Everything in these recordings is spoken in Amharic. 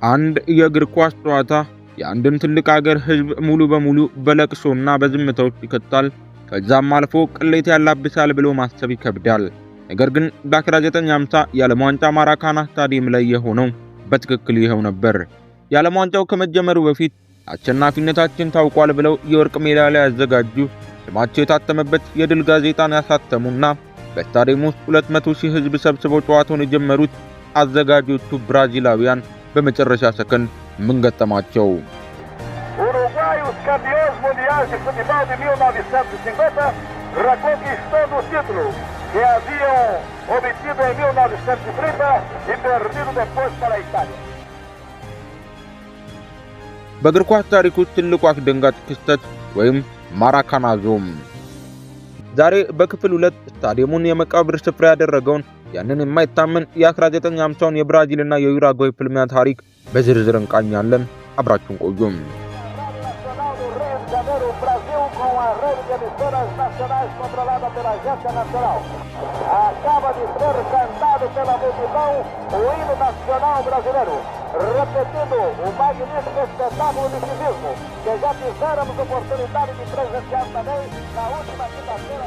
አንድ የእግር ኳስ ጨዋታ የአንድን ትልቅ ሀገር ህዝብ ሙሉ በሙሉ በለቅሶና በዝምታ ውስጥ ይከታል፣ ከዛም አልፎ ቅሌት ያላብሳል ብሎ ማሰብ ይከብዳል። ነገር ግን በ1950 የዓለም ዋንጫ ማራካና ስታዲየም ላይ የሆነው በትክክል ይኸው ነበር። የዓለም ዋንጫው ከመጀመሩ በፊት አሸናፊነታችን ታውቋል ብለው የወርቅ ሜዳሊያ ያዘጋጁ፣ ስማቸው የታተመበት የድል ጋዜጣን ያሳተሙና በስታዲየም ውስጥ 200,000 ህዝብ ሰብስበው ጨዋታውን የጀመሩት አዘጋጆቹ ብራዚላውያን በመጨረሻ ሰከንድ ምን ገጠማቸው? Uruguai, os campeões mundiais de futebol de 1950, reconquistando o título que haviam obtido em 1930 e perdido depois para a Itália. በእግር ኳስ ታሪክ ውስጥ ትልቁ አስደንጋጭ ክስተት ወይም ማራካናዞም። ዛሬ በክፍል 2 ስታዲየሙን የመቃብር ስፍራ ያደረገውን ያንን የማይታመን የ1950ን የብራዚልና የዩራጓይ ፍልሚያ ታሪክ በዝርዝር እንቃኛለን። አብራችሁን ቆዩም። Acaba de ser cantado pela multidão o hino nacional brasileiro, repetindo o magnífico espetáculo de civismo que já tivemos oportunidade de presenciar também na última quinta-feira.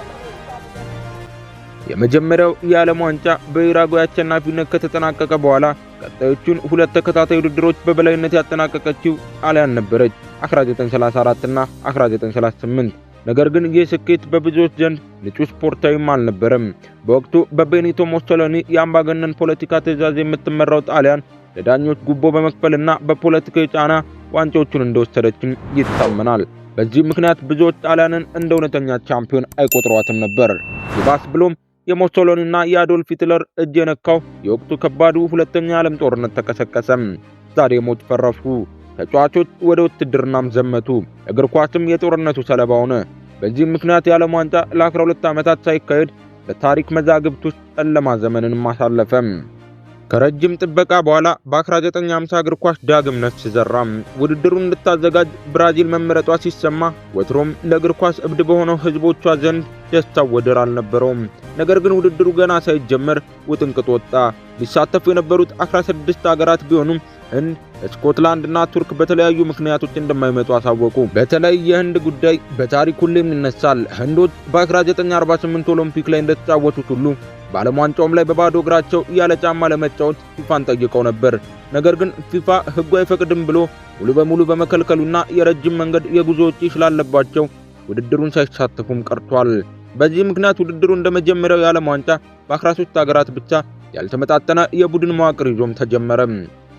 የመጀመሪያው የዓለም ዋንጫ በዩራጓይ አሸናፊነት ከተጠናቀቀ በኋላ ቀጣዮቹን ሁለት ተከታታይ ውድድሮች በበላይነት ያጠናቀቀችው ጣሊያን ነበረች፣ 1934 እና 1938። ነገር ግን ይህ ስኬት በብዙዎች ዘንድ ንጹህ ስፖርታዊም አልነበረም። በወቅቱ በቤኒቶ ሙሶሊኒ የአምባገነን ፖለቲካ ትዕዛዝ የምትመራው ጣሊያን ለዳኞች ጉቦ በመክፈልና በፖለቲካዊ ጫና ዋንጫዎቹን እንደወሰደችም ይታመናል። በዚህ ምክንያት ብዙዎች ጣሊያንን እንደ እውነተኛ ቻምፒዮን አይቆጥሯትም ነበር። ይባስ ብሎም የሙሶሊኒና የአዶልፍ ሂትለር እጅ የነካው የወቅቱ ከባዱ ሁለተኛ የዓለም ጦርነት ተቀሰቀሰ። ስታዲየሞች ፈረሱ፣ ተጫዋቾች ወደ ውትድርናም ዘመቱ፣ እግር ኳስም የጦርነቱ ሰለባ ሆነ። በዚህ ምክንያት የዓለም ዋንጫ ለ12 ዓመታት ሳይካሄድ በታሪክ መዛግብት ውስጥ ጨለማ ዘመንን ማሳለፈ። ከረጅም ጥበቃ በኋላ በ1950 እግር ኳስ ዳግም ነፍስ ዘራ። ውድድሩን እንድታዘጋጅ ብራዚል መመረጧ ሲሰማ ወትሮም ለእግር ኳስ እብድ በሆነው ህዝቦቿ ዘንድ ደስታው ወደር አልነበረውም። ነገር ግን ውድድሩ ገና ሳይጀመር ውጥንቅጥ ወጣ። ሊሳተፉ የነበሩት 16 ሀገራት ቢሆኑም ህንድ፣ ስኮትላንድ እና ቱርክ በተለያዩ ምክንያቶች እንደማይመጡ አሳወቁ። በተለይ የህንድ ጉዳይ በታሪክ ሁሌም ይነሳል። ህንዶች በ1948 ኦሎምፒክ ላይ እንደተጫወቱት ሁሉ በዓለም ዋንጫውም ላይ በባዶ እግራቸው ያለ ጫማ ለመጫወት ፊፋን ጠይቀው ነበር። ነገር ግን ፊፋ ህጉ አይፈቅድም ብሎ ሙሉ በሙሉ በመከልከሉና የረጅም መንገድ የጉዞ ወጪ ስላለባቸው ውድድሩን ሳይሳተፉም ቀርቷል። በዚህ ምክንያት ውድድሩ እንደመጀመሪያው የዓለም ዋንጫ በ13 ሀገራት ብቻ ያልተመጣጠነ የቡድን መዋቅር ይዞም ተጀመረ።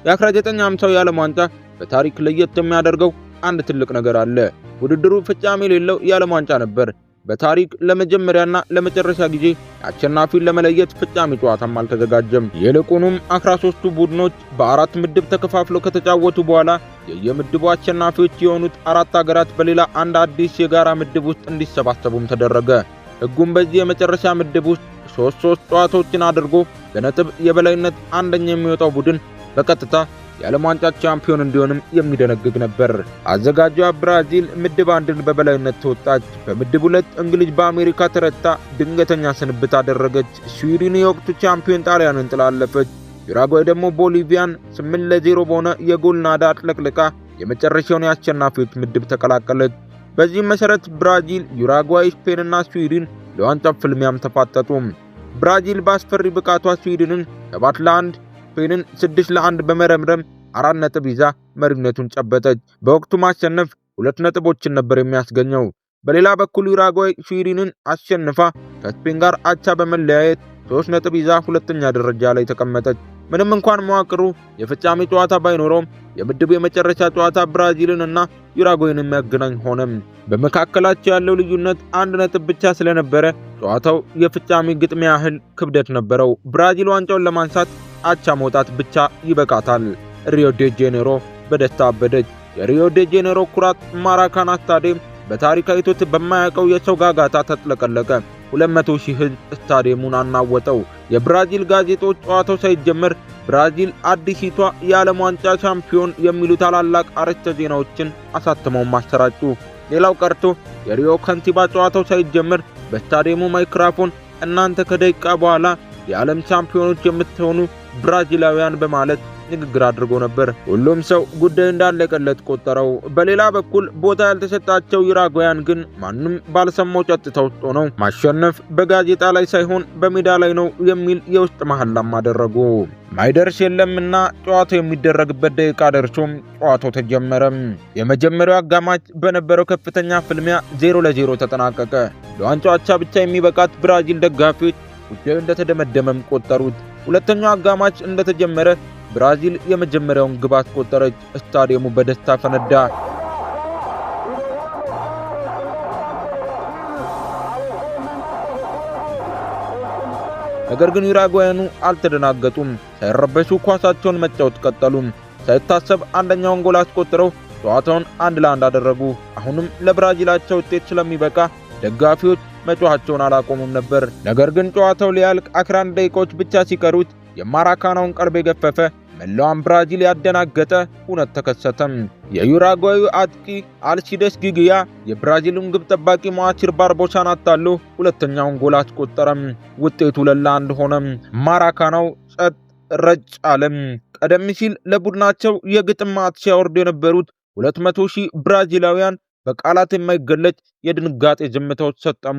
የ1950 የዓለም ዋንጫ በታሪክ ለየት የሚያደርገው አንድ ትልቅ ነገር አለ። ውድድሩ ፍጻሜ የሌለው የዓለም ዋንጫ ነበር። በታሪክ ለመጀመሪያና ለመጨረሻ ጊዜ አሸናፊን ለመለየት ፍጻሜ ጨዋታም አልተዘጋጀም። ይልቁንም 13ቱ ቡድኖች በአራት ምድብ ተከፋፍለው ከተጫወቱ በኋላ የየምድቡ አሸናፊዎች የሆኑት አራት ሀገራት በሌላ አንድ አዲስ የጋራ ምድብ ውስጥ እንዲሰባሰቡም ተደረገ። ህጉም በዚህ የመጨረሻ ምድብ ውስጥ 3 ጨዋታዎችን አድርጎ በነጥብ የበላይነት አንደኛ የሚወጣው ቡድን በቀጥታ የዓለም ዋንጫ ቻምፒዮን እንዲሆንም የሚደነግግ ነበር። አዘጋጇ ብራዚል ምድብ 1ን በበላይነት ተወጣች። በምድብ 2 እንግሊዝ በአሜሪካ ተረታ ድንገተኛ ስንብት አደረገች። ስዊድን የወቅቱ ቻምፒዮን ጣሊያንን ጥላለፈች። ዩራጓይ ደግሞ ቦሊቪያን 8-0 በሆነ የጎል ናዳ አጥለቅልቃ የመጨረሻውን የአሸናፊዎች ምድብ ተቀላቀለች። በዚህም መሰረት ብራዚል፣ ዩራጓይ፣ ስፔንና ስዊድን ለዋንጫ ፍልሚያም ተፋጠጡ። ብራዚል በአስፈሪ ብቃቷ ስዊድንን 7-1 ስፔንን 6-1 በመረምረም 4 ነጥብ ይዛ መሪነቱን ጨበጠች። በወቅቱ ማሸነፍ 2 ነጥቦችን ነበር የሚያስገኘው። በሌላ በኩል ዩራጓይ ስዊድንን አሸንፋ ከስፔን ጋር አቻ በመለያየት 3 ነጥብ ይዛ ሁለተኛ ደረጃ ላይ ተቀመጠች። ምንም እንኳን መዋቅሩ የፍጻሜ ጨዋታ ባይኖረውም የምድቡ የመጨረሻ ጨዋታ ብራዚልን እና ዩራጓይን የሚያገናኝ ሆነ። በመካከላቸው ያለው ልዩነት 1 ነጥብ ብቻ ስለነበረ ጨዋታው የፍጻሜ ግጥሚያ ያህል ክብደት ነበረው። ብራዚል ዋንጫውን ለማንሳት አቻ መውጣት ብቻ ይበቃታል። ሪዮ ዴ ጄኔሮ በደስታ አበደች። የሪዮ ዴ ጄኔሮ ኩራት ማራካና ስታዲየም በታሪክ አይቶት በማያውቀው የሰው ጋጋታ ተጥለቀለቀ። 200,000 ህዝብ ስታዲየሙን አናወጠው። የብራዚል ጋዜጦች ጨዋታው ሳይጀመር ብራዚል አዲሲቷ የዓለም ዋንጫ ቻምፒዮን የሚሉ ታላላቅ አርዕስተ ዜናዎችን አሳትመው ማሰራጩ። ሌላው ቀርቶ የሪዮ ከንቲባ ጨዋታው ሳይጀመር በስታዲየሙ ማይክሮፎን እናንተ ከደቂቃ በኋላ የዓለም ቻምፒዮኖች የምትሆኑ ብራዚላውያን በማለት ንግግር አድርጎ ነበር። ሁሉም ሰው ጉዳዩ እንዳለቀለት ቆጠረው። በሌላ በኩል ቦታ ያልተሰጣቸው ዩራጓያን ግን ማንም ባልሰማው ጸጥታ ውስጥ ሆነው ማሸነፍ በጋዜጣ ላይ ሳይሆን በሜዳ ላይ ነው የሚል የውስጥ መሐላም አደረጉ። ማይደርስ የለምና ጨዋታው የሚደረግበት ደቂቃ ደርሶም ጨዋታው ተጀመረ። የመጀመሪያው አጋማሽ በነበረው ከፍተኛ ፍልሚያ 0-0 ተጠናቀቀ። ለዋንጫው አቻ ብቻ የሚበቃት ብራዚል ደጋፊዎች ጉዳዩ እንደተደመደመም ቆጠሩት። ሁለተኛው አጋማሽ እንደተጀመረ ብራዚል የመጀመሪያውን ግብ አስቆጠረች። ስታዲየሙ በደስታ ፈነዳ። ነገር ግን ዩራጓያኑ አልተደናገጡም። ሳይረበሹ ኳሳቸውን መጫወት ቀጠሉ። ሳይታሰብ አንደኛውን ጎል አስቆጥረው ጨዋታውን 1-1 አደረጉ። አሁንም ለብራዚላቸው ውጤት ስለሚበቃ ደጋፊዎች መጮኻቸውን አላቆሙም ነበር። ነገር ግን ጨዋታው ሊያልቅ 11 ደቂቃዎች ብቻ ሲቀሩት የማራካናውን ቀልብ የገፈፈ መላዋን ብራዚል ያደናገጠ ሁነት ተከሰተም። የዩራጓዩ አጥቂ አልሲደስ ጊግያ የብራዚሉን ግብ ጠባቂ ሞአሲር ባርቦሳን አታሎ ሁለተኛውን ጎል አስቆጠረም። ውጤቱ 2-1 ሆነም። ማራካናው ጸጥ ረጭ አለም። ቀደም ሲል ለቡድናቸው የግጥም ማት ሲያወርዱ የነበሩት 200,000 ብራዚላውያን በቃላት የማይገለጽ የድንጋጤ ዝምታዎች ሰጠሙ።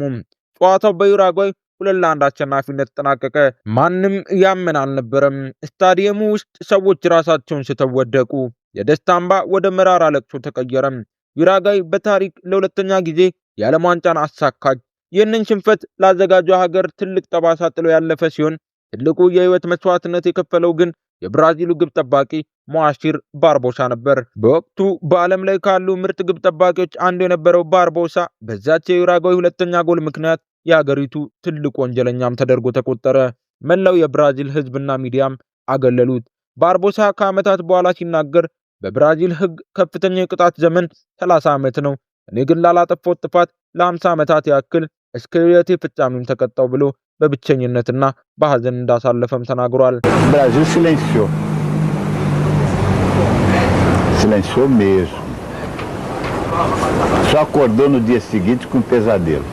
ጨዋታው በዩራጓይ 2-1 አሸናፊነት ተጠናቀቀ። ማንም ያመን አልነበረም። ስታዲየሙ ውስጥ ሰዎች ራሳቸውን ስተወደቁ። የደስታ እንባ ወደ መራራ ለቅሶ ተቀየረ። ዩራጓይ በታሪክ ለሁለተኛ ጊዜ የዓለም ዋንጫን አሳካች። ይህንን ሽንፈት ላዘጋጇ ሀገር ትልቅ ጠባሳ ጥሎ ያለፈ ሲሆን ትልቁ የህይወት መስዋዕትነት የከፈለው ግን የብራዚሉ ግብ ጠባቂ ሞአሲር ባርቦሳ ነበር። በወቅቱ በዓለም ላይ ካሉ ምርጥ ግብ ጠባቂዎች አንዱ የነበረው ባርቦሳ በዛች የዩራጓይ ሁለተኛ ጎል ምክንያት የሀገሪቱ ትልቅ ወንጀለኛም ተደርጎ ተቆጠረ። መላው የብራዚል ህዝብና ሚዲያም አገለሉት። ባርቦሳ ከዓመታት በኋላ ሲናገር በብራዚል ህግ ከፍተኛ የቅጣት ዘመን 30 ዓመት ነው። እኔ ግን ላላጠፋው ጥፋት ለ50 ዓመታት ያክል እስከ ህይወቴ ፍጻሜም ተቀጣው ብሎ በብቸኝነትና በሐዘን እንዳሳለፈም ተናግሯል። ብራዚል silenciou mesmo. Só acordou no dia seguinte com pesadelo.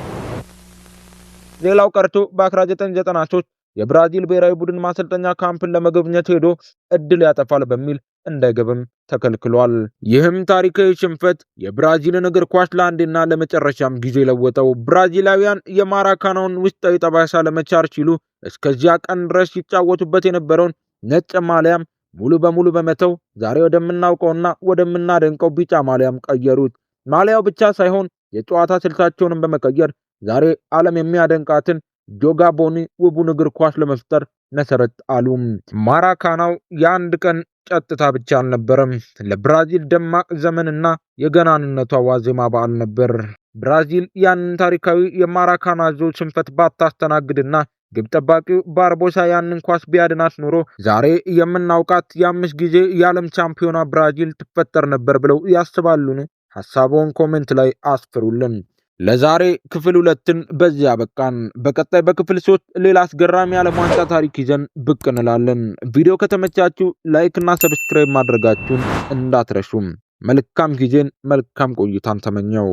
ሌላው ቀርቶ በ1993 የብራዚል ብሔራዊ ቡድን ማሰልጠኛ ካምፕን ለመጎብኘት ሄዶ እድል ያጠፋል በሚል እንዳይገብም ተከልክሏል። ይህም ታሪካዊ ሽንፈት የብራዚልን እግር ኳስ ለአንዴና ለመጨረሻም ጊዜ ለወጠው። ብራዚላውያን የማራካናውን ውስጣዊ ጠባሳ ለመቻር ሲሉ እስከዚያ ቀን ድረስ ሲጫወቱበት የነበረውን ነጭ ማሊያም ሙሉ በሙሉ በመተው ዛሬ ወደምናውቀውና ወደምናደንቀው ቢጫ ማሊያም ቀየሩት። ማሊያው ብቻ ሳይሆን የጨዋታ ስልታቸውንም በመቀየር ዛሬ ዓለም የሚያደንቃትን ጆጋ ቦኒ ውቡን እግር ኳስ ለመፍጠር መሰረት አሉ። ማራካናው የአንድ ቀን ጸጥታ ብቻ አልነበረም። ለብራዚል ደማቅ ዘመንና የገናንነቷ ዋዜማ በዓል ነበር። ብራዚል ያንን ታሪካዊ የማራካና ዞ ሽንፈት ባታስተናግድና ግብ ጠባቂው ባርቦሳ ያንን ኳስ ቢያድናት ኖሮ ዛሬ የምናውቃት የ5 ጊዜ የዓለም ቻምፒዮና ብራዚል ትፈጠር ነበር ብለው ያስባሉን? ሐሳቡን ኮሜንት ላይ አስፍሩልን። ለዛሬ ክፍል 2ን በዚያ በቃን። በቀጣይ በክፍል 3 ሌላ አስገራሚ የዓለም ዋንጫ ታሪክ ይዘን ብቅ እንላለን። ቪዲዮ ከተመቻችሁ ላይክ እና ሰብስክራይብ ማድረጋችሁን እንዳትረሱም። መልካም ጊዜን መልካም ቆይታን ተመኘው።